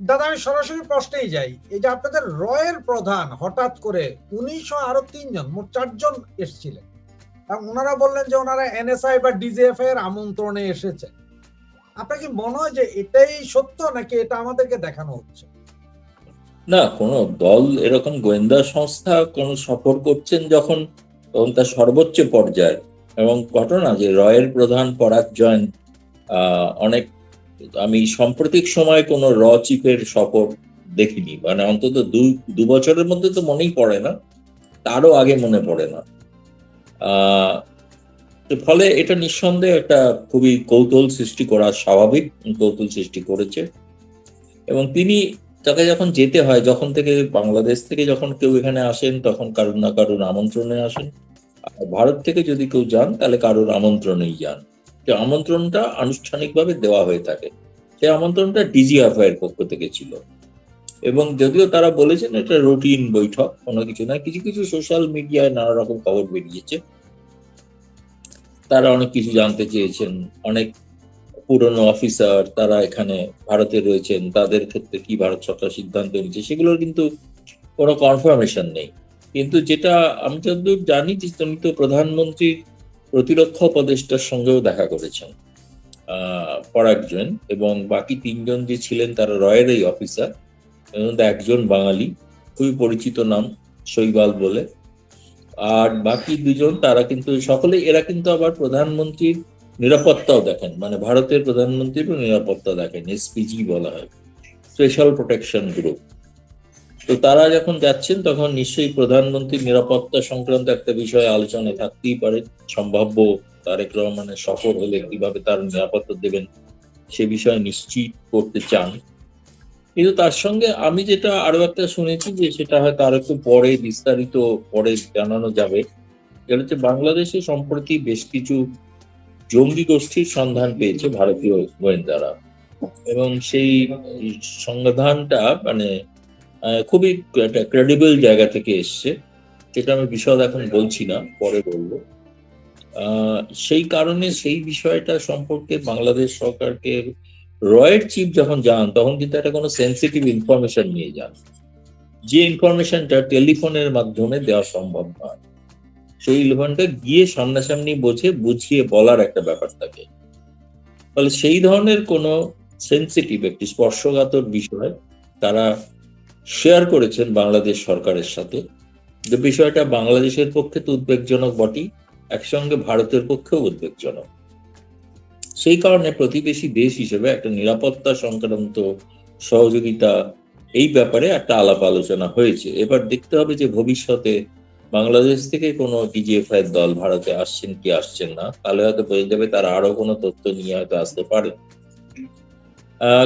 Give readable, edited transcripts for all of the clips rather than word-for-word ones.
দাদা আমি সরাসরি প্রশ্নেই যাই, এই যে আপনাদের রয়ের প্রধান হঠাৎ করে 1900 আরো 3 জন, মোট 4 জন এসেছিলেন, এবং ওনারা বললেন যে ওনারা এনএসআই বা ডিজিএফ এর আমন্ত্রণে এসেছে। আপনার কি মনে হয় যে এটাই সত্য, নাকি এটা আমাদেরকে দেখানো হচ্ছে? না, কোনো দল এরকম গোয়েন্দা সংস্থা কোন সফর করছেন যখন, তখন তার সর্বোচ্চ পর্যায়ে, এবং ঘটনা যে রয়ের প্রধান পরাগ জৈন অনেক, আমি সাম্প্রতিক সময় কোনো চিফের সফর দেখিনি, মানে অন্তত দু বছরের মধ্যে তো মনেই পড়ে না, তারও আগে মনে পড়ে না। তো ফলে এটা নিঃসন্দেহে একটা খুবই কৌতূহল সৃষ্টি করা স্বাভাবিক, কৌতূহল সৃষ্টি করেছে। এবং তিনি, তাকে যখন যেতে হয়, যখন থেকে বাংলাদেশ থেকে যখন কেউ এখানে আসেন তখন কারুর না কারুর আমন্ত্রণে আসেন, আর ভারত থেকে যদি কেউ যান তাহলে কারুর আমন্ত্রণেই যান। যে আমন্ত্রণটা আনুষ্ঠানিকভাবে দেওয়া হয়ে থাকে, সেই আমন্ত্রণটা ডিজিএফআই এর পক্ষ থেকে ছিল। এবং যদিও তারা বলেছেন এটা রুটিন বৈঠক, কোনো কিছু না, কিছু কিছু সোশ্যাল মিডিয়ায় নানা রকম খবর বেরিয়েছে, তারা অনেক কিছু জানতে চেয়েছেন। অনেক পুরনো অফিসার তারা এখানে ভারতে রয়েছেন, তাদের ক্ষেত্রে কি ভারত সরকার সিদ্ধান্ত নিচ্ছে সেগুলোর কিন্তু কোনো কনফার্মেশন নেই। কিন্তু যেটা আমি যতদূর জানি যে তিনি তো প্রধানমন্ত্রীর প্রতিরক্ষা উপদেষ্টার সঙ্গেও দেখা করেছেন পরাগ জৈন, এবং বাকি 3 জন যে ছিলেন তারা রয়েরই অফিসার, এর মধ্যে একজন বাঙালি, খুবই পরিচিত নাম শৈবাল বলে। আর বাকি 2জন তারা কিন্তু এরা কিন্তু আবার প্রধানমন্ত্রীর নিরাপত্তাও দেখেন, মানে ভারতের প্রধানমন্ত্রীরও নিরাপত্তা দেখেন, এসপিজি বলা হয়, স্পেশাল প্রোটেকশন গ্রুপ। তো তারা যখন যাচ্ছেন তখন নিশ্চয়ই প্রধানমন্ত্রীর নিরাপত্তা সংক্রান্ত একটা বিষয়ে আলোচনায় থাকতেই পারে। সম্ভাব্য তারেক রহমানের সফর হলে কিভাবে তার নিরাপত্তা দেবেন সে বিষয়ে নিশ্চিত করতে চান। কিন্তু তার সঙ্গে আমি যেটা আরো একটা শুনেছি, যে সেটা হয়তো আরো একটু পরে বিস্তারিত পরে জানানো যাবে, সেটা হচ্ছে বাংলাদেশে সম্প্রতি বেশ কিছু জঙ্গি গোষ্ঠীর সন্ধান পেয়েছে ভারতীয় গোয়েন্দারা, এবং সেই সন্ধানটা মানে খুবই একটা ক্রেডিবল জায়গা থেকে এসছে। সেটা আমি বিশদ এখন বলছি না, পরে বলবো। সেই কারণে সেই বিষয়টা সম্পর্কে বাংলাদেশ সরকারকে রয়ের চিফ যখন যান তখন কিন্তু একটা কোনো সেন্সিটিভ ইনফরমেশন নিয়ে যান, যে ইনফরমেশনটা টেলিফোনের মাধ্যমে দেওয়া সম্ভব নয়, সেই ইনফরমেশনটা গিয়ে সামনাসামনি বুঝিয়ে বলার একটা ব্যাপার থাকে। ফলে সেই ধরনের কোনো সেন্সিটিভ একটি স্পর্শকাতর বিষয় তারা শেয়ার করেছেন বাংলাদেশ সরকারের সাথে, যে বিষয়টা বাংলাদেশের পক্ষে তো উদ্বেগজনক বটেই, একসঙ্গে ভারতের পক্ষেও উদ্বেগজনক। সেই কারণে প্রতিবেশী দেশ হিসেবে একটা নিরাপত্তা সংক্রান্ত সহযোগিতা, এই ব্যাপারে একটা আলাপ আলোচনা হয়েছে। এবার দেখতে হবে যে ভবিষ্যতে বাংলাদেশ থেকে কোনো ডিজিএফআই দল ভারতে আসছেন কি আসছেন না, তাহলে হয়তো বোঝা যাবে তারা আরো কোনো তথ্য নিয়ে হয়তো আসতে পারে।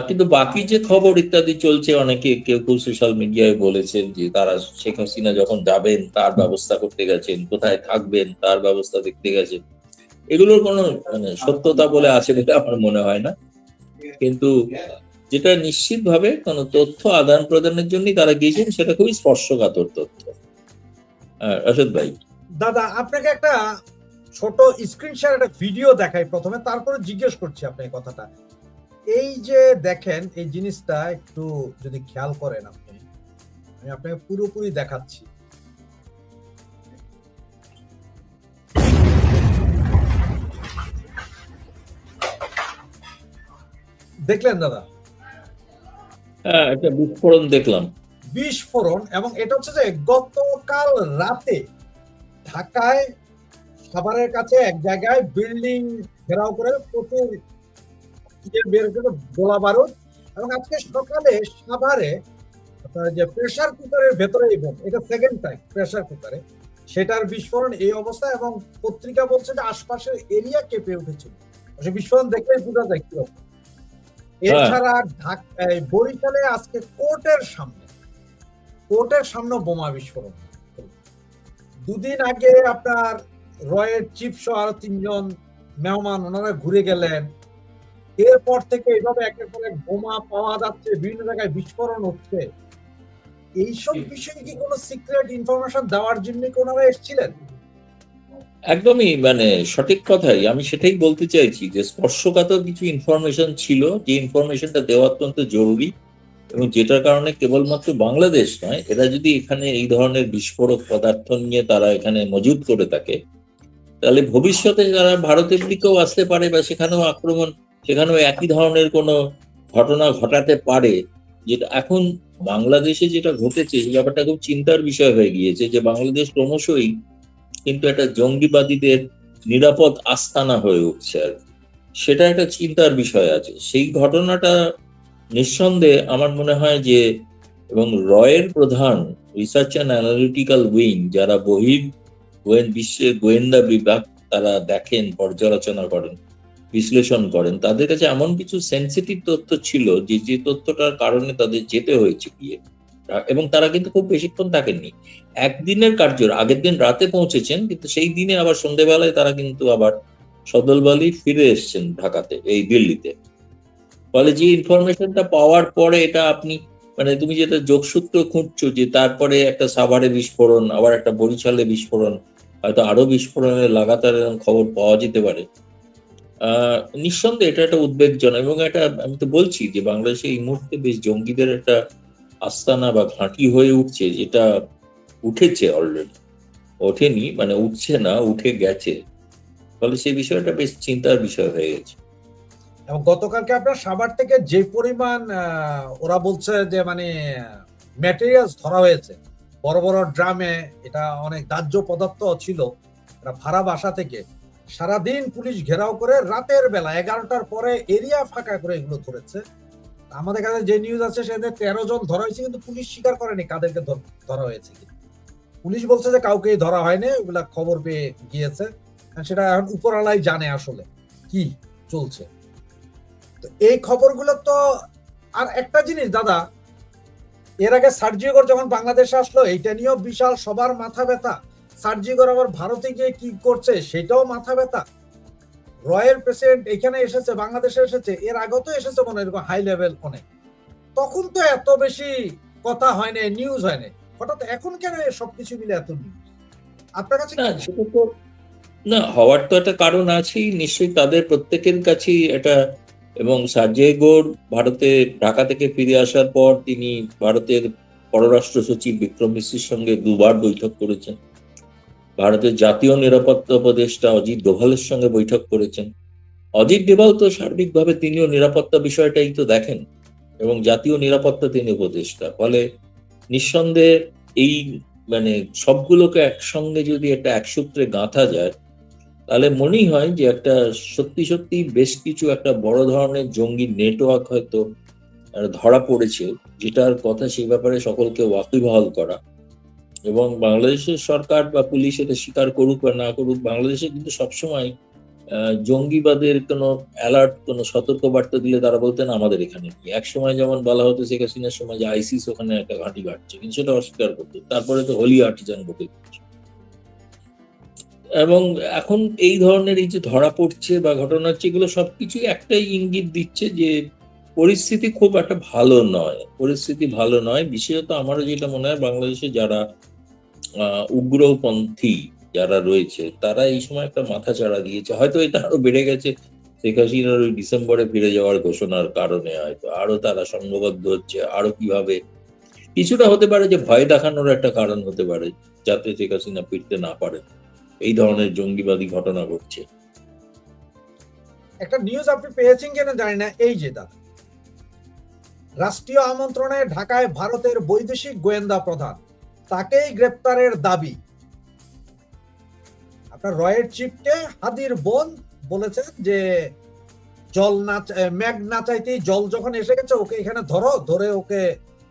কিন্তু বাকি যে খবর ইত্যাদি চলছে, অনেকে কেউ কেউ সোশ্যাল মিডিয়ায় বলেছেন যে তারা শেখ হাসিনা যখন যাবেন তার ব্যবস্থা করতে গেছেন, কোথায় থাকবেন তার ব্যবস্থা দেখতে গেছেন, এগুলোর কোনো মানে সত্যতা বলে আছে বলে আমার মনে হয় না। কিন্তু যেটা নিশ্চিতভাবে কোনো তথ্য আদান প্রদানের জন্যই তারা গিয়েছেন, সেটা খুবই স্পর্শকাতর তথ্য। রাশেদ ভাই, দাদা আপনাকে একটা ছোট স্ক্রিন শেয়ার একটা ভিডিও দেখাই প্রথমে, তারপরে জিজ্ঞেস করছি আপনার কথাটা। এই যে দেখেন এই জিনিসটা একটু যদি খেয়াল করেন আপনি, আমি আপনাকে পুরোপুরি দেখাচ্ছি। দেখলেন দাদা? হ্যাঁ, একটা বিস্ফোরণ দেখলাম। বিস্ফোরণ, এবং এটা হচ্ছে যে গতকাল রাতে ঢাকায় সাভারের কাছে এক জায়গায় বিল্ডিং ঘেরাও করে প্রচুর বের করে গোলা বারুদ, এবং আজকে সকালে সাভারে যে প্রেসার কুকারের ভেতরে এটা সেকেন্ড টাইম প্রেসার কুকারে সেটার বিস্ফোরণ এই অবস্থা, এবং পত্রিকা বলছে যে আশপাশের এরিয়া কেঁপে উঠেছিল। বিস্ফোরণ দেখলেই বোঝা যায় কি অবস্থা। এছাড়া বরিশালে আজকে কোর্টের সামনে বোমা বিস্ফোরণ। দুদিন আগে আপনার রয়ের চিফ সহ আরো 3 জন মেহমান ওনারা ঘুরে গেলেন, এরপর থেকে এইভাবে একের পর এক বোমা পাওয়া যাচ্ছে, বিভিন্ন জায়গায় বিস্ফোরণ হচ্ছে। এইসব বিষয়ে কি কোনো সিক্রেট ইনফরমেশন দেওয়ার জন্য কি ওনারা এসেছিলেন? একদমই মানে সঠিক কথাই, আমি সেটাই বলতে চাইছি যে স্পর্শকাতর কিছু ইনফরমেশন ছিল, যে ইনফরমেশনটা দেওয়া অত্যন্ত জরুরি, এবং যেটার কারণে কেবলমাত্র বাংলাদেশ নয়, এরা যদি এখানে এই ধরনের বিস্ফোরক পদার্থ নিয়ে তারা এখানে মজুত করে থাকে, তাহলে ভবিষ্যতে যারা ভারতের দিকেও আসতে পারে বা সেখানেও একই ধরনের কোনো ঘটনা ঘটাতে পারে। যেটা এখন বাংলাদেশে যেটা ঘটেছে সেই ব্যাপারটা খুব চিন্তার বিষয় হয়ে গিয়েছে, যে বাংলাদেশ ক্রমশই কিন্তু একটা জঙ্গিবাদীদের নিরাপদ আস্তানা হয়ে উঠছে আর কি। সেটা একটা চিন্তার বিষয় আছে। সেই ঘটনাটা নিঃসন্দেহে আমার মনে হয় যে, এবং রয়ের প্রধান রিসার্চ অ্যান্ড অ্যানালিটিক্যাল উইং, যারা বিশ্বের গোয়েন্দা বিভাগ তারা দেখেন, পর্যালোচনা করেন, বিশ্লেষণ করেন, তাদের কাছে এমন কিছু সেন্সিটিভ তথ্য ছিল যে তথ্যটার কারণে তাদের যেতে হয়েছে গিয়ে। এবং তারা কিন্তু খুব বেশিক্ষণ থাকেননি, একদিনের কার্য, আগের দিন রাতে পৌঁছেছেন, কিন্তু সেই দিনে আবার সন্ধ্যেবেলায় তারা কিন্তু আবার সদলবলে ফিরে এসেছেন ঢাকাতে, এই দিল্লিতে। ফলে যে ইনফরমেশনটা পাওয়ার পরে এটা আপনি মানে তুমি যেটা যোগসূত্র খুঁজছো, যে তারপরে একটা সাভারে বিস্ফোরণ, আবার একটা বরিশালে বিস্ফোরণ, হয়তো আরো বিস্ফোরণের লাগাতার খবর পাওয়া যেতে পারে। নিঃসন্দেহে এটা একটা উদ্বেগজনক, এবং এটা আমি তো বলছি যে বাংলাদেশে এই মুহূর্তে বেশ জঙ্গিদের একটা আস্তানা বা ঘাঁটি হয়ে উঠছে, যেটা উঠেছে অলরেডি, ওঠেনি মানে উঠছে না, উঠে গেছে। ফলে সেই বিষয়টা বেশ চিন্তার বিষয় হয়ে গেছে। এবং গতকালকে আপনার সাভার থেকে যে পরিমাণ ওরা বলছে যে মানে ম্যাটেরিয়ালস ধরা হয়েছে বড় বড় ড্রামে, এটা অনেক দাহ্য পদার্থ ছিল, এটা ভাড়া বাসা থেকে সারাদিন পুলিশ ঘেরাও করে রাতের বেলা 11টার পরে এরিয়া ফাঁকা করে এগুলো ধরেছে। আমাদের কাছে যে নিউজ আছে সেখানে 13 জন ধরা হয়েছে, কিন্তু পুলিশ স্বীকার করেনি কাদেরকে ধরা হয়েছে। পুলিশ বলছে যে কাউকেই ধরা হয়নি, ওগুলা খবর পেয়ে গিয়েছে, সেটা এখন উপরওয়ালাই জানে আসলে কি চলছে। তো এই খবরগুলো তো, আর একটা জিনিস দাদা, এর আগে সার্জিওর যখন বাংলাদেশে আসলো এইটা নিয়েও বিশাল সবার মাথা ব্যথা। সার্জিওর আবার ভারতে গিয়ে কি করছে সেটাও মাথা ব্যথা। রয়ের প্রেসিডেন্ট এখানে এসেছে, বাংলাদেশে এসেছে, এর আগেও তো এসেছে মনে এরকম হাই লেভেল অনেক, তখন তো এত বেশি কথা হয় না, নিউজ হয় না, হঠাৎ এখন কেন সবকিছু মিলে এত নিউজ আপনার কাছে? না, সেটা তো না, হওয়ার তো একটা কারণ আছেই নিশ্চয়ই, তাদের প্রত্যেকের কাছেই এটা। এবং সার্জেই গোর ভারতে ঢাকা থেকে ফিরে আসার পর তিনি ভারতের পররাষ্ট্র সচিব বিক্রম মিশ্রির সঙ্গে দুবার বৈঠক করেছেন, ভারতের জাতীয় নিরাপত্তা উপদেষ্টা অজিত ডোভালের সঙ্গে বৈঠক করেছেন। অজিত ডোভাল তো সার্বিকভাবে তিনিও নিরাপত্তা বিষয়টাই তো দেখেন, এবং জাতীয় নিরাপত্তা তিনি উপদেষ্টা। ফলে নিঃসন্দেহে এই মানে সবগুলোকে একসঙ্গে যদি একটা এক সূত্রে গাঁথা যায়, তাহলে মনেই হয় যে একটা সত্যি সত্যি বেশ কিছু একটা বড় ধরনের জঙ্গি নেটওয়ার্ক হয়তো ধরা পড়েছে, যেটার কথা সেই ব্যাপারে সকলকে ওয়াকিবহাল করা। এবং বাংলাদেশের সরকার বা পুলিশ এটা স্বীকার করুক বা না করুক, বাংলাদেশে কিন্তু সবসময় জঙ্গিবাদের কোনো অ্যালার্ট, কোনো সতর্কবার্তা দিলে তারা বলতেন আমাদের এখানে কি। এক সময় যেমন বলা হতো শেখ হাসিনার সময় যে আইসিস ওখানে একটা ঘাঁটি ঘাটছে, কিন্তু সেটা অস্বীকার করতো। তারপরে তো হোলি আর্টিজান ঘটে। এবং এখন এই ধরনের এই যে ধরা পড়ছে বা ঘটনা হচ্ছে, এগুলো সবকিছু একটাই ইঙ্গিত দিচ্ছে যে পরিস্থিতি খুব একটা ভালো নয়, পরিস্থিতি ভালো নয়। বিশেষত আমারও যেটা মনে হয়, বাংলাদেশে যারা উগ্রপন্থী যারা রয়েছে, তারা এই সময় একটা মাথা চাড়া দিয়েছে। হয়তো এটা আরো বেড়ে গেছে শেখ হাসিনার ওই ডিসেম্বরে ফিরে যাওয়ার ঘোষণার কারণে, হয়তো আরো তারা সংঘবদ্ধ হচ্ছে। আরো কিভাবে কিছুটা হতে পারে যে ভয় দেখানোর একটা কারণ হতে পারে, যাতে শেখ হাসিনা ফিরতে না পারে, এই ধরনের জঙ্গিবাদী ঘটনা ঘটছে। একটা নিউজ আপনি পেয়েছেন কিনা জানি না, এই যে দাদা, রাষ্ট্রীয় আমন্ত্রণে ঢাকায় ভারতের বৈদেশিক গোয়েন্দা প্রধান, তাকেই গ্রেপ্তারের দাবি। আপনার রয়ের চিফকে হাদির বোন বলেছেন যে জল না, মেঘ না চাইতেই জল যখন এসে গেছে, ওকে এখানে ধরে ওকে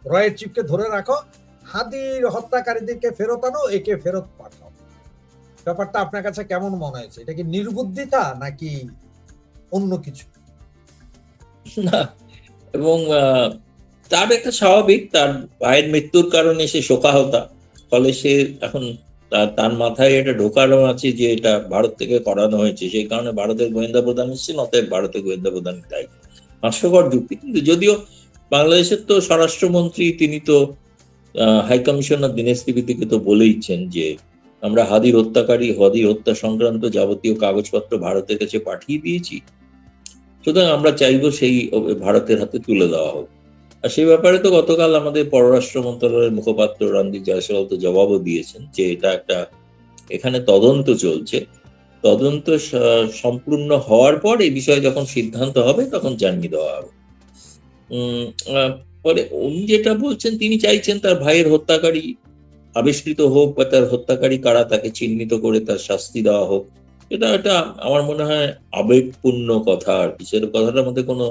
রয়ের চিফকে ধরে রাখো, হাদির হত্যাকারীদেরকে ফেরত আনো, একে ফেরত পাঠাও। ব্যাপারটা আপনার কাছে কেমন মনে হয়েছে? এটা কি নির্বুদ্ধিতা নাকি অন্য কিছু? না, এবং তার একটা স্বাভাবিক, তার ভাইয়ের মৃত্যুর কারণে সে শোকাহতা। ফলে সে এখন তার মাথায় এটা ঢোকানো আছে যে এটা ভারত থেকে করানো হয়েছে, সেই কারণে ভারতের গোয়েন্দা প্রধান এসেছেন, অতএব ভারতের গোয়েন্দা প্রধান দায়ী। হাস্যকর যুক্তি, কিন্তু যদিও বাংলাদেশের তো স্বরাষ্ট্রমন্ত্রী তিনি তো হাই কমিশনার দীনেশ ত্রিবেদীকে তো বলেইছেন যে আমরা হাদির হত্যা সংক্রান্ত যাবতীয় কাগজপত্র ভারতের কাছে পাঠিয়ে দিয়েছি, সুতরাং আমরা চাইবো সেই ভারতের হাতে তুলে দেওয়া হোক। আর সেই ব্যাপারে তো গতকাল আমাদের পররাষ্ট্র মন্ত্রণালয়ের মুখপাত্র রণদীপ জয়সওয়াল তো জবাবও দিয়েছেন যে এটা একটা, এখানে তদন্ত চলছে, তদন্ত সম্পূর্ণ হওয়ার পর এই বিষয়ে যখন সিদ্ধান্ত হবে তখন জানিয়ে দেওয়া হবে। ফলে উনি যেটা বলছেন, তিনি চাইছেন তার ভাইয়ের হত্যাকারী আবিষ্কৃত হোক বা তার হত্যাকারী কারা তাকে চিহ্নিত করে তার শাস্তি দেওয়া হোক। এটা আমার মনে হয় আবেগপূর্ণ কথা, আর কি সেটা কথাটার মধ্যে কোনো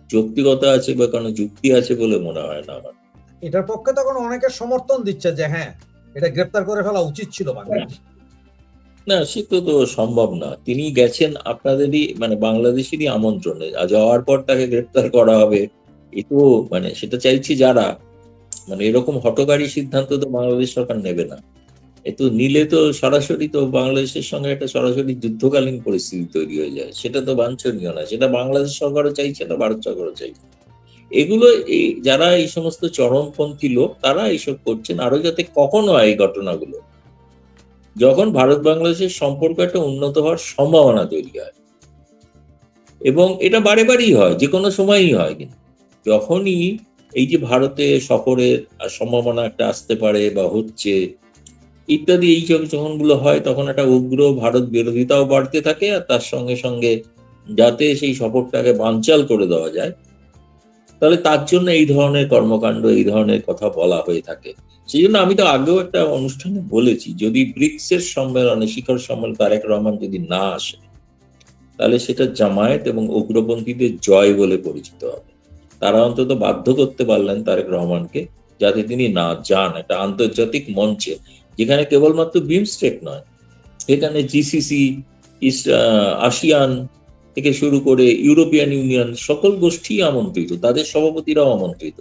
যৌক্তিকতা আছে বা কোনো যুক্তি আছে বলে মনে হয় না আমার। এটার পক্ষে তখন অনেকে সমর্থন দিচ্ছে যে হ্যাঁ, এটা গ্রেপ্তার করে ফেলা উচিত ছিল বাংলাদেশ। না, সে তো সম্ভব না। তিনি গেছেন আপনাদেরই মানে বাংলাদেশেরই আমন্ত্রণে, আর যাওয়ার পর তাকে গ্রেপ্তার করা হবে, এ তো মানে সেটা চাইছি যারা, মানে এরকম হঠকারী সিদ্ধান্ত তো বাংলাদেশ সরকার নেবে না। এ তো নিলে তো সরাসরি তো বাংলাদেশের সঙ্গে একটা সরাসরি যুদ্ধকালীন পরিস্থিতি তৈরি হয়ে যায়, সেটা তো বাঞ্ছনীয় না। সেটা বাংলাদেশ সরকারও চাইছে না, ভারত সরকারও চাইছে। এগুলো যারা এই সমস্ত চরমপন্থী লোক তারা এইসব করছেন আরো যাতে কখনো হয় এই ঘটনাগুলো, যখন ভারত বাংলাদেশের সম্পর্ক একটা উন্নত হওয়ার সম্ভাবনা তৈরি হয়। এবং এটা বারে বারেই হয়, যে কোনো সময়ই হয়। কিন্তু যখনই এই যে ভারতে সফরের সম্ভাবনা একটা আসতে পারে বা হচ্ছে ইত্যাদি, এই যখনগুলো হয় তখন একটা উগ্র ভারত বিরোধিতাও বাড়তে থাকে, আর তার সঙ্গে সঙ্গে যাতে সেই সফরটাকে বানচাল করে দেওয়া যায়, তাহলে তার জন্য এই ধরনের কর্মকাণ্ড, এই ধরনের কথা বলা হয়ে থাকে। সেই জন্য আমি তো আগেও একটা অনুষ্ঠানে বলেছি, যদি ব্রিক্স এর সম্মেলনে, শিখর সম্মেলনে তারেক রহমান যদি না আসে, তাহলে সেটা জামায়াত এবং উগ্রপন্থীদের জয় বলে পরিচিত হবে। তারা অন্তত বাধ্য করতে পারলেন তারেক রহমানকে যাতে তিনি না যান একটা আন্তর্জাতিক মঞ্চে, যেখানে কেবলমাত্র বিমস্টেক নয়, এখানে জিসিসি, আসিয়ান থেকে শুরু করে ইউরোপিয়ান ইউনিয়ন সকল গোষ্ঠী আমন্ত্রিত, তাদের সভাপতিরাও আমন্ত্রিত।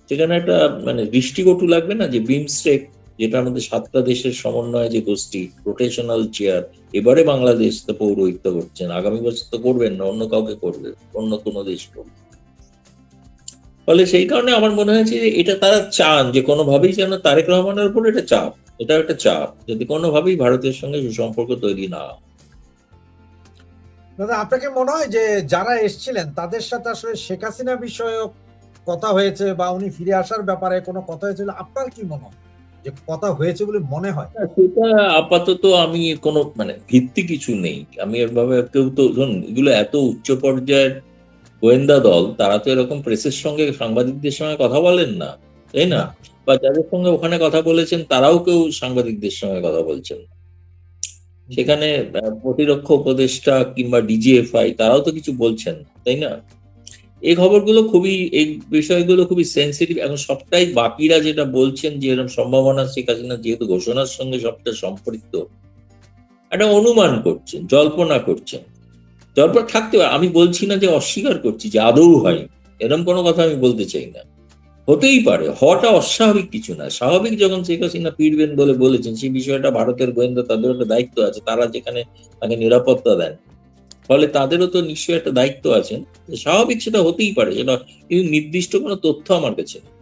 সেখানে একটা মানে দৃষ্টিকটু লাগবে না যে বিমস্টেক, যেটা আমাদের 7টা দেশের সমন্বয়ে যে গোষ্ঠী, রোটেশনাল চেয়ার, এবারে বাংলাদেশ তো পৌরোহিত্য করছেন, আগামী বছর তো করবেন না, অন্য কাউকে করবে, অন্য কোনো দেশ করবে। ফলে সেই কারণে আমার মনে হয়েছে যে এটা তারা চান যে কোনোভাবেই যেন তারেক রহমানের উপর এটা চাপ, এটা একটা চাপ, যদি কোনোভাবেই ভারতের সঙ্গে সুসম্পর্ক তৈরি না হয়। দাদা, আপনাকে মনে হয় যে যারা এসেছিলেন তাদের সাথে আসলে শেখ হাসিনা বিষয়ক কথা হয়েছে বা উনি ফিরে আসার ব্যাপারে কোনো কথা হয়েছিল? আপনার কি মনে হয় যে কথা হয়েছে বলে মনে হয়? সেটা আপাতত আমি কোনো মানে ভিত্তি কিছু নেই, আমি এভাবে কেউ তো ধরুন এগুলো এত উচ্চ পর্যায়ের গোয়েন্দা দল, তারা তো এরকম প্রেসের সঙ্গে সাংবাদিকদের সঙ্গে কথা বলেন না, তাই না? না। বা যাদের সঙ্গে ওখানে কথা বলেছেন তারাও কেউ সাংবাদিকদের সঙ্গে কথা বলছেন না। সেখানে প্রতিরক্ষা উপদেষ্টা কিংবা ডিজিএফআই তারাও তো কিছু বলছেন না, তাই না? এই খবরগুলো খুবই, এই বিষয়গুলো খুবই সেন্সিটিভ। এখন সবটাই বাকিরা যেটা বলছেন যে এরকম সম্ভাবনা, শেখ হাসিনা যেহেতু ঘোষণার সঙ্গে সবটা সম্পৃক্ত, একটা অনুমান করছেন, জল্পনা করছেন। জল্পনা থাকতে পারে, আমি বলছি না যে অস্বীকার করছি যে আদৌ হয়, এরকম কোনো কথা আমি বলতে চাই না। হতেই পারে, হওয়াটা অস্বাভাবিক কিছু না। স্বাভাবিক যখন শেখ হাসিনা ফিরবেন বলে বলেছেন, সেই বিষয়টা ভারতের গোয়েন্দা তাদের একটা দায়িত্ব আছে, তারা যেখানে তাকে নিরাপত্তা দেন, ফলে তাদেরও তো নিশ্চয়ই একটা দায়িত্ব আছেন। স্বাভাবিক, সেটা হতেই পারে, সেটা কিন্তু নির্দিষ্ট কোনো তথ্য আমার কাছে নেই।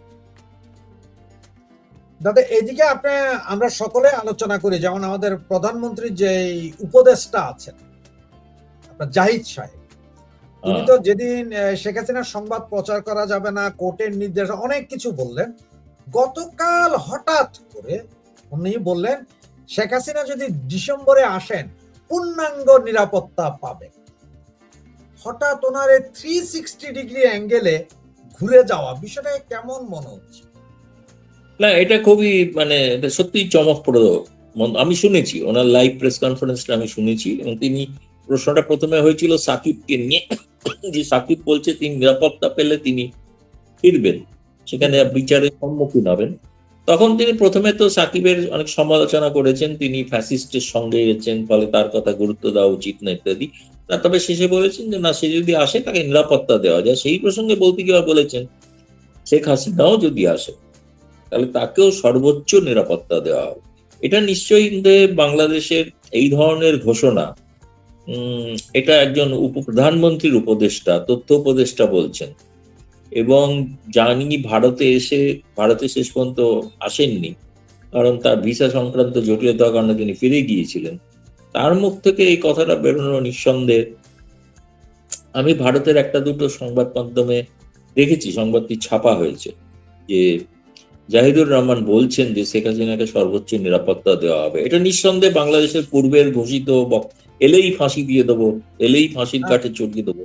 দাদা, এইদিকে আমরা সকলে আলোচনা করি, যেমন আমাদের প্রধানমন্ত্রীর যে উপদেষ্টা আছেন আপনার জাহিদ সাহেব, তিনি তো যেদিন শেখ হাসিনার সংবাদ প্রচার করা যাবে না, কোর্টের নির্দেশ, অনেক কিছু বললেন। গতকাল হঠাৎ করে উনি বললেন শেখ হাসিনা যদি ডিসেম্বরে আসেন পূর্ণাঙ্গ নিরাপত্তা পাবে। হঠাৎ ওনার 360 ডিগ্রি অ্যাঙ্গেলে ঘুরে যাওয়া বিষয়টা কেমন মনে হচ্ছে? না, এটা খুবই মানে এটা সত্যিই চমকপ্রদ। আমি শুনেছি ওনার লাইভ প্রেস কনফারেন্সটা, আমি শুনেছি। এবং তিনি প্রশ্নটা প্রথমে হয়েছিল সাকিবকে নিয়ে, যে সাকিব বলছে তিনি নিরাপত্তা পেলে তিনি ফিরবেন, সেখানে বিচারের সম্মুখীন হবেন। তখন তিনি প্রথমে তো সাকিবের অনেক সমালোচনা করেছেন, তিনি ফ্যাসিস্টের সঙ্গে গেছেন, ফলে তার কথা গুরুত্ব দেওয়া উচিত না ইত্যাদি। তবে শেষে বলেছেন যে না, সে যদি আসে তাকে নিরাপত্তা দেওয়া যায়। সেই প্রসঙ্গে বলতে গিয়ে বলেছেন শেখ হাসিনাও যদি আসে তাহলে তাকেও সর্বোচ্চ নিরাপত্তা দেওয়া হবে। এটা নিশ্চয়ই বাংলাদেশের এই ধরনের ঘোষণা, এটা একজন প্রধানমন্ত্রীর উপদেষ্টা, তথ্য উপদেষ্টা বলছেন, এবং জানি ভারতে শেষ পর্যন্ত আসেননি, কারণ তার ভিসা সংক্রান্ত জটিলতার কারণে তিনি ফিরে গিয়েছিলেন। তার মুখ থেকে এই কথাটা বেরোনো নিঃসন্দেহে, আমি ভারতের একটা দুটো সংবাদ মাধ্যমে দেখেছি সংবাদটি ছাপা হয়েছে যে জাহিদুর রহমান বলছেন যে শেখ হাসিনাকে সর্বোচ্চ নিরাপত্তা দেওয়া হবে। এটা নিঃসন্দেহে বাংলাদেশের পূর্বের ঘোষিত এলেই ফাঁসি দিয়ে দেবো, এলেই ফাঁসির কাঠে চড়িয়ে দেবো,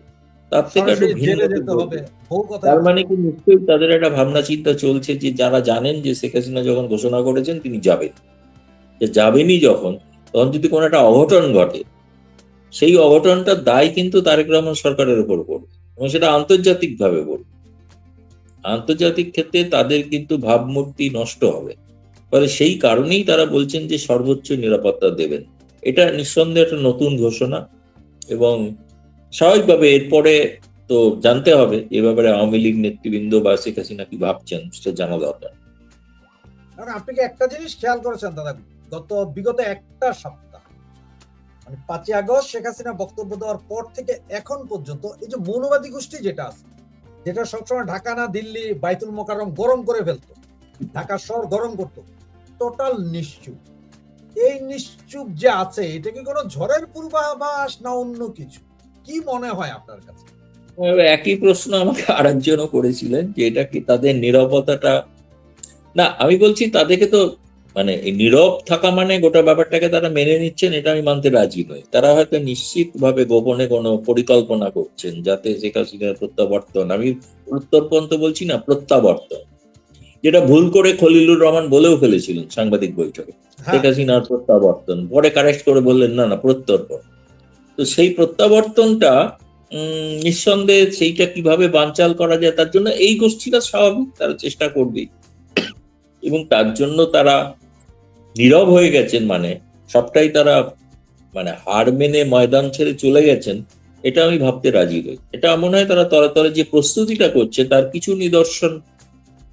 তার থেকে একটু সরাসরি ভিন্ন জেলে কিছু যেতে হবে, বলবে। বহু কথা। তার মানে কি নিশ্চয়ই তাদের একটা ভাবনা চিন্তা চলছে যে যারা জানেন যে শেখ হাসিনা যখন ঘোষণা করেছেন তিনি যাবেন, যে যাবেনই যখন, তখন যদি কোনো একটা অঘটন ঘটে, সেই অঘটনটার দায় কিন্তু তারেক রহমান সরকারের উপর পড়বে, এবং সেটা আন্তর্জাতিক ভাবে পড়বে। আন্তর্জাতিক ক্ষেত্রে তাদের কিন্তু ভাবমূর্তি নষ্ট হবে। ফলে সেই কারণেই তারা বলছেন যে সর্বোচ্চ নিরাপত্তা দেবেন। এটা নিঃসন্দেহে একটা নতুন ঘোষণা, এবং স্বাভাবিকভাবে এরপরে তো জানতে হবে এ ব্যাপারে আওয়ামী লীগ নেতৃবৃন্দ বা শেখ হাসিনা কি ভাবছেন, সেটা জানা দরকার। কারণ আপনি কি একটা জিনিস খেয়াল করেছেন দাদা, বিগত একটা সপ্তাহ মানে 5ই আগস্ট শেখ হাসিনা বক্তব্য দেওয়ার পর থেকে এখন পর্যন্ত এই যে মৌলবাদী গোষ্ঠী যেটা আছে, যেটা সবসময় ঢাকা না দিল্লি বাইতুল মোকাররম গরম করে ফেলতো, ঢাকা শহর গরম করতো, টোটাল নিশ্চুপ। এই নিশ্চুপ যে আছে, এটা কি কোনো ঝড়ের পূর্বাভাস না অন্য কিছু? কি মনে হয় আপনার কাছে? একই প্রশ্ন আমাকে আরেকজনও করেছিলেন যে এটা কি তাদের নীরবতাটা, না আমি বলছি তাদেরকে তো মানে এই নীরব থাকা মানে গোটা ব্যাপারটাকে তারা মেনে নিচ্ছেন, এটা আমি মানতে রাজি নই। তারা হয়তো নিশ্চিতভাবে গোপনে কোনো পরিকল্পনা করছেন যাতে শেখ হাসিনার প্রত্যাবর্তন, আমি প্রত্যর্পণ তো বলছি না, প্রত্যাবর্তন, যেটা ভুল করে খলিলুর রহমান বলেও ফেলেছিলেন সাংবাদিক বৈঠকে, শেখ হাসিনার প্রত্যাবর্তন, পরে কারেক্ট করে বললেন না না প্রত্যর্পণ। তো সেই প্রত্যাবর্তনটা নিঃসন্দেহে সেইটা কিভাবে বানচাল করা যায় তার জন্য এই গোষ্ঠীটা স্বাভাবিক, তারা চেষ্টা করবে, এবং তার জন্য তারা নীরব হয়ে গেছেন, মানে সবটাই তারা মানে হার মেনে ময়দান ছেড়ে চলে গেছেন, এটা আমি ভাবতে রাজি নই। এটা মনে হয় তারা তলে তলে যে প্রস্তুতিটা করছে তার কিছু নিদর্শন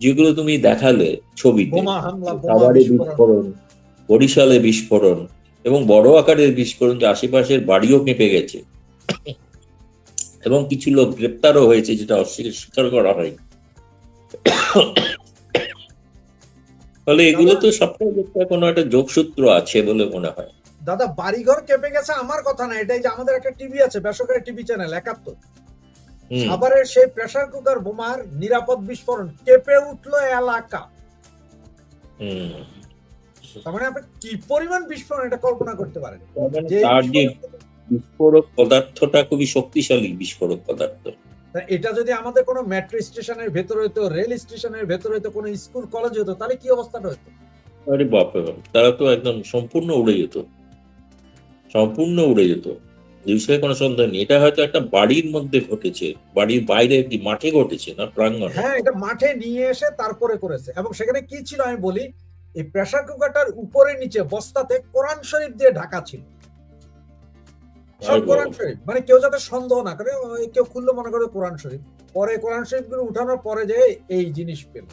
যেগুলো তুমি দেখালে ছবিতে, সাভারে বিস্ফোরণ, বরিশালে বিস্ফোরণ, এবং বড় আকারের বিস্ফোরণ, যে আশেপাশের বাড়িও কেঁপে গেছে এবং কিছু লোক গ্রেপ্তারও হয়েছে, যেটা অস্বীকার করা হয়। ফলে এগুলো তো সবটাই কোনো একটা যোগসূত্র আছে বলে মনে হয়। দাদা বাড়িঘর কেঁপে গেছে আমার কথা না, এটাই যে আমাদের একটা টিভি আছে, বেসরকারি টিভি চ্যানেল 71, সাভারের সেই প্রেসার কুকার বোমার নিরাপদ বিস্ফোরণ, কেঁপে উঠলো এলাকা। তার মানে আপনি কি পরিমাণ বিস্ফোরণ এটা কল্পনা করতে পারেন। তার যে বিস্ফোরক পদার্থটা খুবই শক্তিশালী বিস্ফোরক পদার্থ। এটা যদি আমাদের কোনো মেট্রো স্টেশনের ভেতরে হতো, রেল স্টেশনের ভেতরে হতো, কোনো স্কুল কলেজ হতো, তাহলে কি অবস্থাটা হতো? আরে বাপরে বাপ, তারা তো একদম সম্পূর্ণ উড়ে যেত, সম্পূর্ণ উড়ে যেত, এই বিষয়ে কোনো সন্দেহ নেই। এটা হয়তো একটা বাড়ির মধ্যে ঘটেছে, বাড়ির বাইরে কি মাঠে ঘটেছে না প্রাঙ্গণে? হ্যাঁ, এটা মাঠে নিয়ে এসে তারপরে করেছে। এবং সেখানে কি ছিল আমি বলি, এই প্রেসার কুকারটার উপরে নিচে বস্তাতে কোরআন শরীফ দিয়ে ঢাকা ছিল, সব কোরআন শরীফ, মানে কেউ যাতে সন্দেহ না করে, কেউ খুললো মনে করে কোরআন শরীফ, পরে কোরআন শরীফ গুলো উঠানোর পরে যে এই জিনিস পেল,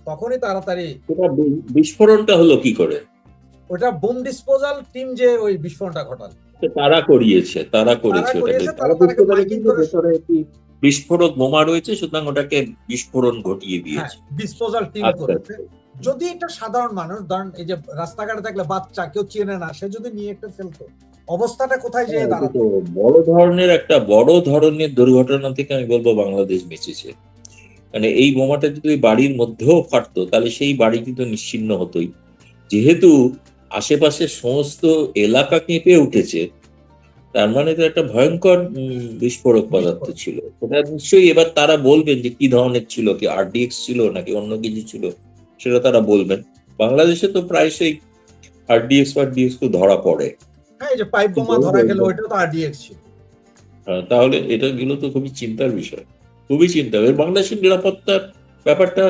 তখনই তাড়াতাড়ি। বিস্ফোরণটা হলো কি করে? ওটা বোম ডিসপোজাল টিম যে ওই বিস্ফোরণটা ঘটাল, তারা করিয়েছে, বিস্ফোরক বোমা রয়েছে, সুতরাং ওটাকে বিস্ফোরণ ঘটিয়ে দিয়েছে, ডিসপোজাল টিম করেছে। যদি এটা সাধারণ মানুষ, ধরেন এই যে রাস্তাঘাটে থাকলে বাচ্চা কেউ চেনে না, সে যদি নিয়ে একটা ফেলতো, অবস্থাটা কোথায় যেয়ে দাঁড়াতো? বড় ধরনের দুর্ঘটনা থেকে আমি বলবো বাংলাদেশ বেঁচেছে। মানে এই বোমাটা যদি বাড়ির মধ্যেও ফাটতো তাহলে সেই বাড়ি কিন্তু নিশ্চিহ্ন হতোই। যেহেতু আশেপাশের সমস্ত এলাকা কেঁপে উঠেছে, তার মানে তো একটা ভয়ঙ্কর বিস্ফোরক পদার্থ ছিল। ওটা নিশ্চয়ই এবার তারা বলবেন যে কি ধরনের ছিল, কি আরডিএক্স ছিল নাকি অন্য কিছু ছিল, সেটা তারা বলবেন। বাংলাদেশে তো প্রায়শই আরডিএক্স তো ধরা পড়ে। হ্যাঁ, এই যে পাইপ বোমা ধরা গেল, ওইটা তো আরডিএক্স ছিল। তাহলে এটা গুলো তো খুবই চিন্তার বিষয়, খুবই চিন্তা। বাংলাদেশের নিরাপত্তার ব্যাপারটা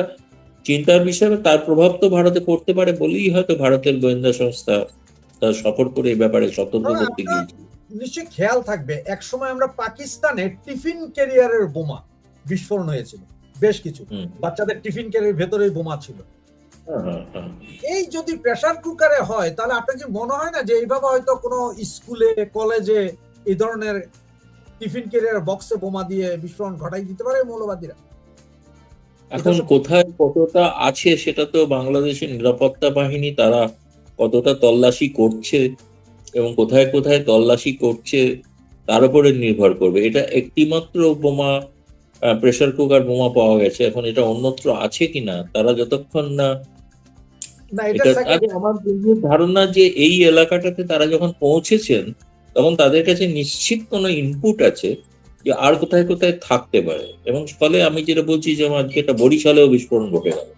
চিন্তার বিষয়, তার প্রভাব তো ভারতে পড়তে পারে বলেই হয়তো ভারতের গোয়েন্দা সংস্থা তার সফর করে এই ব্যাপারে সতর্ক করতে গিয়েছে। নিশ্চয়ই খেয়াল থাকবে, একসময় আমরা পাকিস্তানে টিফিন ক্যারিয়ারের বোমা বিস্ফোরণ হয়েছিল, বেশ কিছু বাচ্চাদের টিফিন ক্যারিয়ারের ভেতরে বোমা ছিল। এই যদি প্রেসার কুকারে হয়, তাহলে আপনার কি মনে হয় না যে এইভাবে হয়তো কোনো স্কুলে কলেজে এই ধরনের টিফিন ক্যারিয়ার বক্সে বোমা দিয়ে বিস্ফোরণ ঘটাই দিতে পারে মৌলবাদীরা? এখন কোথায় কতটা আছে সেটা তো বাংলাদেশের নিরাপত্তা বাহিনী তারা কতটা তল্লাশি করছে এবং কোথায় কোথায় তল্লাশি করছে তার উপরে নির্ভর করবে। এটা একটি মাত্র বোমা প্রেসার কুকার বোমা পাওয়া গেছে, এখন এটা অন্যত্র আছে কিনা, তারা যতক্ষণ না না, এটা এটা সেকেন্ড। আগে আমার কিন্তু ধারণা যে এই এলাকাটাতে তারা যখন পৌঁছেছেন তখন তাদের কাছে নিশ্চিত কোনো ইনপুট আছে যে আর কোথায় কোথায় থাকতে পারে, এবং ফলে আমি যেটা বলছি যে আমার আজকে এটা বরিশালেও বিস্ফোরণ ঘটে গেল,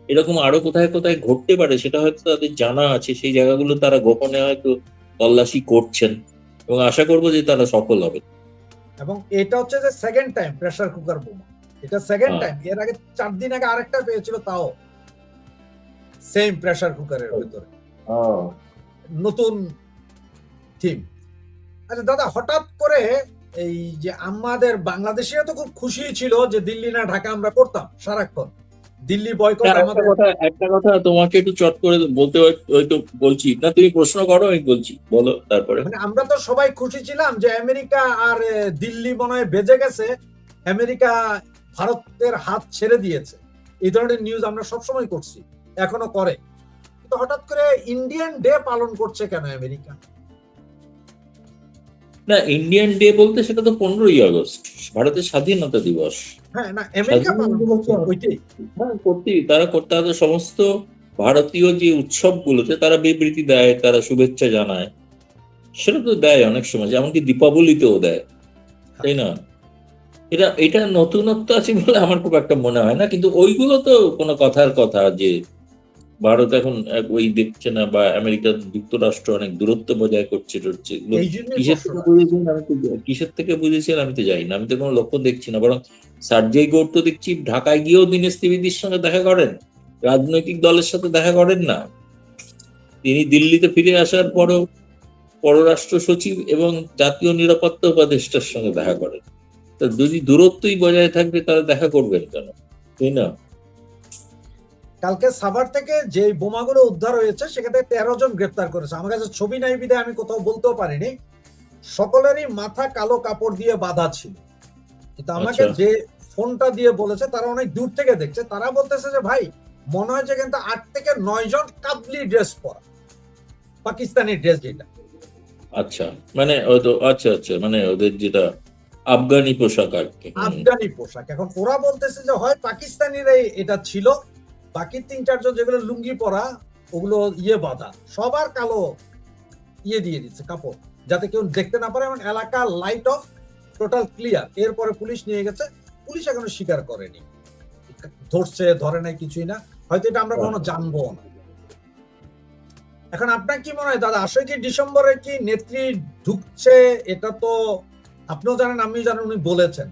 এরকম আরো কোথায় কোথায় ঘটতে পারে সেটা হয়তো তাদের জানা আছে, সেই জায়গাগুলো তারা গোপনে হয়তো তল্লাশি করছেন এবং আশা করবো যে তারা সফল হবে। এবং এটা হচ্ছে যে সেকেন্ড টাইম প্রেসার কুকার বোমা, এটা সেকেন্ড হ্যাঁ। টাইম। এর আগে 4 দিন আগে আরেকটা পেয়েছিল, তাও সেম প্রেসার কুকারের ভিতরে, নতুন থিম। আচ্ছা দাদা, হঠাৎ করে এই যে আমাদের বাংলাদেশে তো খুব খুশি ছিল যে দিল্লি না ঢাকা আমরা করতাম সারাক্ষণ, দিল্লি বয়কট আমাদের। একটা কথা তোমাকে একটু চট করে বলতে হয়তো বলছি না, তুমি প্রশ্ন করো, আমি বলছি, বলো তারপরে। মানে আমরা তো সবাই খুশি ছিলাম যে আমেরিকা আর দিল্লি মনে হয় বেজে গেছে, আমেরিকা ভারতের হাত ছেড়ে দিয়েছে, এই ধরনের নিউজ আমরা সবসময় করছি, এখনো করে। কিন্তু হঠাৎ করে ইন্ডিয়ান ডে পালন করছে কেন আমেরিকা? না, ইন্ডিয়ান ডে বলতে সেটা তো 15ই আগস্ট, ভারতের স্বাধীনতা দিবস। হ্যাঁ, না আমেরিকা পালন করছে ওইটাই। হ্যাঁ, তাদের সমস্ত ভারতীয় যে উৎসবগুলোতে তারা বিবৃতি দেয়, তারা শুভেচ্ছা জানায়, সেটা তো দেয় অনেক সময়, এমনকি দীপাবলিতেও দেয়, তাই না? এটা নতুনত্ব আছে বলে আমার খুব একটা মনে হয় না, কিন্তু ওইগুলো তো কোনো কথার কথা যে ভারত এখন ওই দেখছে না, বা আমেরিকা যুক্তরাষ্ট্র অনেক দূরত্ব বজায় করছে টরছে, এগুলো এই জন্যই কিসের থেকে বুঝেছেন কিসের থেকে বুঝেছেন আমি তো জানি না, আমি তো কোনো লক্ষ্য দেখছি না। বরং সার্জেই গৌর তো দেখছি ঢাকায় গিয়েও দীনেশ ত্রিবেদীর সঙ্গে দেখা করেন, রাজনৈতিক দলের সাথে দেখা করেন না, তিনি দিল্লিতে ফিরে আসার পরও পররাষ্ট্র সচিব এবং জাতীয় নিরাপত্তা উপদেষ্টার সঙ্গে দেখা করেন। তা যদি দূরত্বই বজায় থাকবে তাহলে দেখা করবেন কেন, তাই না? কালকে সাভার থেকে যে বোমাগুলো উদ্ধার হয়েছে সেখানে 13 জন গ্রেপ্তার করেছে। আমার কাছে ছবি নাই বিধায় আমি কোথাও বলতেও পারিনি। সকলেরই মাথা কালো কাপড় দিয়ে বাঁধা ছিল। কিন্তু আমাকে যে ফোনটা দিয়ে বলেছে তারা অনেক দূর থেকে দেখছে, তারা বলতেছে যে ভাই মনে হয় যে কিন্তু 8 থেকে 9 জন কাবলি ড্রেস পরা, পাকিস্তানি ড্রেস যেটা। আচ্ছা, মানে আচ্ছা, মানে ওদের যেটা আফগানি পোশাক আর কি। আফগানি পোশাক। এখন ওরা বলতেছে যে হয় পাকিস্তানিরাই এটা ছিল, বাকি 3-4 জন যেগুলো লুঙ্গি পরা ওগুলো বাঁধা, সবার কালো দিয়ে দিচ্ছে কাপড়, যাতে কেউ দেখতে না পারে, এবং এলাকা লাইট অফ, টোটাল ক্লিয়ার। এরপরে পুলিশ নিয়ে গেছে, পুলিশ এখনো স্বীকার করেনি, ধরছে ধরে নাই কিছুই না, হয়তো এটা আমরা কখনো জানবো না। এখন আপনার কি মনে হয় দাদা, আসলে কি ডিসেম্বরে কি নেত্রী ঢুকছে? এটা তো আপনিও জানেন আমিও জানেন, উনি বলেছেন,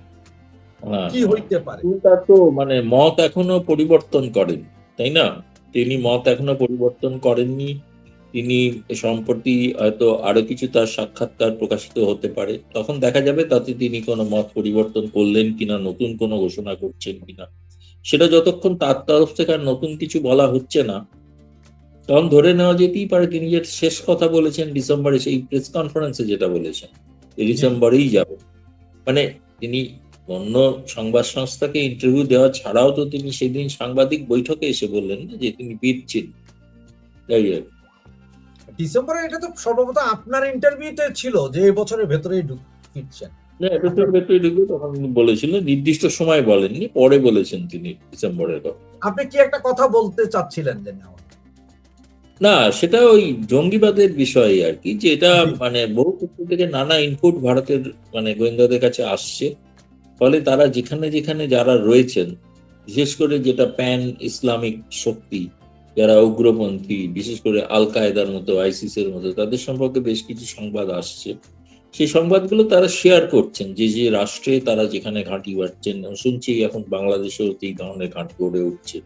কি হইতে পারে? তার তো মানে মত এখনো পরিবর্তন করেন, তাই না? তিনি মত এখনো পরিবর্তন করেননি। তিনি সম্প্রতি হয়তো আরো কিছু তার সাক্ষাৎকার প্রকাশিত হতে পারে, তখন দেখা যাবে তাতে তিনি কোনো মত পরিবর্তন করলেন কিনা, নতুন কোনো ঘোষণা করছেন কিনা। সেটা যতক্ষণ তার তরফ থেকে আর নতুন কিছু বলা হচ্ছে না, তখন ধরে নেওয়া যেতেই পারে তিনি যে শেষ কথা বলেছেন ডিসেম্বরে, সেই প্রেস কনফারেন্সে যেটা বলেছেন ডিসেম্বরেই যাবে। মানে তিনি অন্য সংবাদ সংস্থাকে ইন্টারভিউ দেওয়া ছাড়াও তো তিনি সেদিন সাংবাদিক বৈঠকে এসে বললেন যে তিনি ফিরছেন। তাই ডিসেম্বরে এটা তো সর্বপ্রথম আপনার ইন্টারভিউতে ছিল যে এই বছরের ভেতরেই ফিরছেন। তখন বলেছিলেন, নির্দিষ্ট সময় বলেননি, পরে বলেছেন তিনি ডিসেম্বরের কথা। আপনি কি একটা কথা বলতে চাচ্ছিলেন? না, সেটা ওই জঙ্গিবাদের বিষয় আর কি, যে এটা মানে বহু ক্ষেত্র থেকে নানা ইনপুট ভারতের মানে গোয়েন্দাদের কাছে আসছে, ফলে তারা যেখানে যেখানে যারা রয়েছেন, বিশেষ করে যেটা প্যান ইসলামিক শক্তি, যারা উগ্রপন্থী, বিশেষ করে আল কায়দার মতো, আইসিসের মতো, তাদের সম্পর্কে বেশ কিছু সংবাদ আসছে। সেই সংবাদগুলো তারা শেয়ার করছেন, যে যে রাষ্ট্রে তারা যেখানে ঘাঁটি বাড়ছেন, শুনছি এখন বাংলাদেশেও এই ধরনের ঘাঁটি গড়ে উঠছে,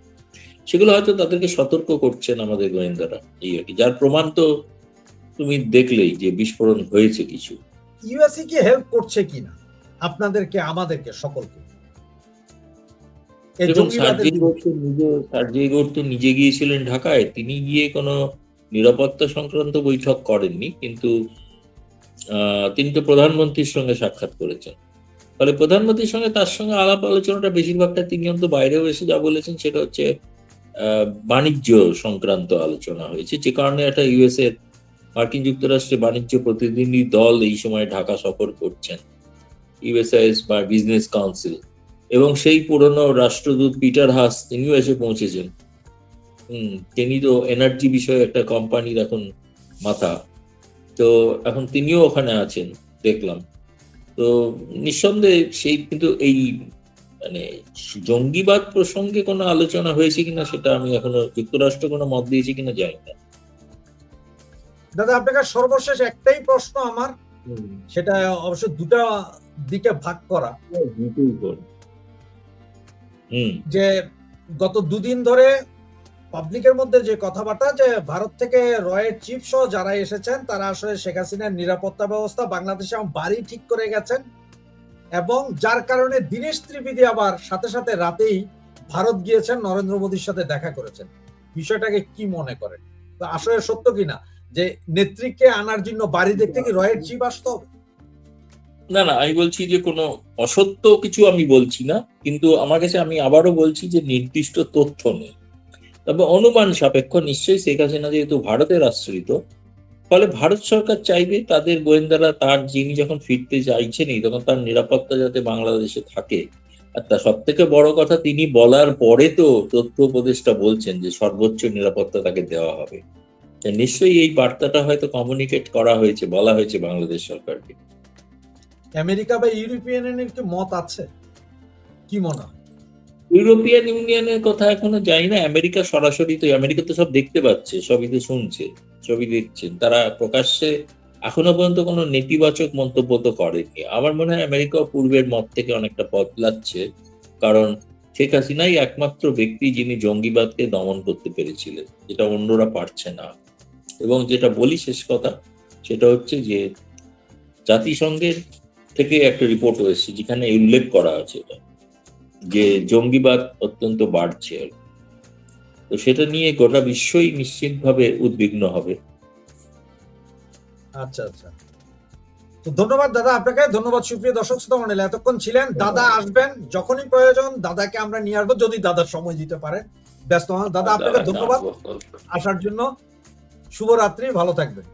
সেগুলো হয়তো তাদেরকে সতর্ক করছেন আমাদের গোয়েন্দারা, এই আর কি। যার প্রমাণ তো তুমি দেখলেই যে বিস্ফোরণ হয়েছে কিছু। ইউএসএ কি হেল্প করছে কিনা আপনাদেরকে, আমাদেরকে, সকলকে? সার্জেই গৌর তো নিজে গিয়েছিলেন ঢাকায়, তিনি গিয়ে কোনো নিরাপত্তা সংক্রান্ত বৈঠক করেননি, কিন্তু তিনি তো প্রধানমন্ত্রীর সঙ্গে সাক্ষাৎ করেছেন। ফলে প্রধানমন্ত্রীর সঙ্গে তার সঙ্গে আলাপ আলোচনাটা বেশিরভাগটা, তিনি অন্তত বাইরেও এসে যা বলেছেন সেটা হচ্ছে বাণিজ্য সংক্রান্ত আলোচনা হয়েছে, যে কারণে একটা ইউএসএ মার্কিন যুক্তরাষ্ট্রে বাণিজ্য প্রতিনিধি দল এই সময় ঢাকা সফর করছেন, ইউএসআইএস বা বিজনেস কাউন্সিল। এবং সেই পুরনো রাষ্ট্রদূত পিটার হাস তিনিও এসে পৌঁছেছেন। তিনি তো এনার্জি বিষয়ে একটা কোম্পানির এখন মাথা, তো এখন তিনিও ওখানে আছেন দেখলাম। তো নিঃসন্দেহে সেই, কিন্তু এই মানে জঙ্গিবাদ প্রসঙ্গে কোনো আলোচনা হয়েছে কিনা সেটা আমি এখনো, যুক্তরাষ্ট্র কোনো মত দিয়েছে কিনা জানি না। দাদা আপনাকে সর্বশেষ একটাই প্রশ্ন আমার, সেটা অবশ্য দুটা দিকে ভাগ করা, যে গত দুদিন ধরে পাবলিকের মধ্যে যে কথাবার্তা যে ভারত থেকে রয়ের চিফ সহ যারা এসেছেন তারা আসলে শেখ হাসিনার নিরাপত্তা ব্যবস্থা বাংলাদেশে বাড়ি ঠিক করে গেছেন, এবং যার কারণে দীনেশ ত্রিবেদী আবার সাথে সাথে রাতেই ভারত গিয়েছেন, নরেন্দ্র মোদীর সাথে দেখা করেছেন। বিষয়টাকে কি মনে করেন, আসলে সত্য কিনা যে নেত্রীকে আনার জন্য বাড়ি দেখতে কি রয়ের চিফ আসতে হবে? না না, আমি বলছি যে কোনো অসত্য কিছু আমি বলছি না, কিন্তু আমার কাছে, আমি আবারও বলছি যে নির্দিষ্ট তথ্য নেই, তবে অনুমান সাপেক্ষ নিশ্চয়ই শেখ হাসিনা যেহেতু ভারতের আশ্রিত, ফলে ভারত সরকার চাইবে তাদের গোয়েন্দারা, তার যিনি যখন ফিরতে চাইছেনই তখন তার নিরাপত্তা যাতে বাংলাদেশে থাকে। আর তা সব থেকে বড় কথা, তিনি বলার পরে তো তথ্য উপদেষ্টা বলছেন যে সর্বোচ্চ নিরাপত্তা তাকে দেওয়া হবে। নিশ্চয়ই এই বার্তাটা হয়তো কমিউনিকেট করা হয়েছে, বলা হয়েছে বাংলাদেশ সরকারকে। আমেরিকা বা ইউরোপিয়ান ইউনিয়নের কি মত আছে, কি মনে হয়? ইউরোপিয়ান ইউনিয়নের কথা এখনো জানি না। আমেরিকা সরাসরি তো, আমেরিকা তো সব দেখতে পাচ্ছে, সবই তো শুনছে, সবই দেখছেন। তারা প্রকাশ্যে এখনো পর্যন্ত কোনো নেতিবাচক মন্তব্য তো করেনি। আমার মনে হয় আমেরিকা পূর্বের মত থেকে অনেকটা বদলাচ্ছে, কারণ শেখ হাসিনাই একমাত্র ব্যক্তি যিনি জঙ্গিবাদকে দমন করতে পেরেছিলেন, যেটা অন্যরা পারছে না। এবং যেটা বলি শেষ কথা, সেটা হচ্ছে যে জাতিসংঘের থেকে একটা রিপোর্ট হয়েছে যেখানে উল্লেখ করা আছে যে জঙ্গিবাদ অত্যন্ত বাড়ছে, তো সেটা নিয়ে গোটা বিশ্বই নিশ্চিতভাবে উদ্বিগ্ন হবে। আচ্ছা আচ্ছা, তো ধন্যবাদ দাদা আপনাকে, ধন্যবাদ সুপ্রিয় দর্শক শ্রোতা মণ্ডলী, এতক্ষণ ছিলেন। দাদা আসবেন যখনই প্রয়োজন, দাদাকে আমরা নিয়ে আসবো যদি দাদা সময় দিতে পারেন, ব্যস্ত হন। দাদা আপনাকে ধন্যবাদ আসার জন্য, শুভরাত্রি, ভালো থাকবেন।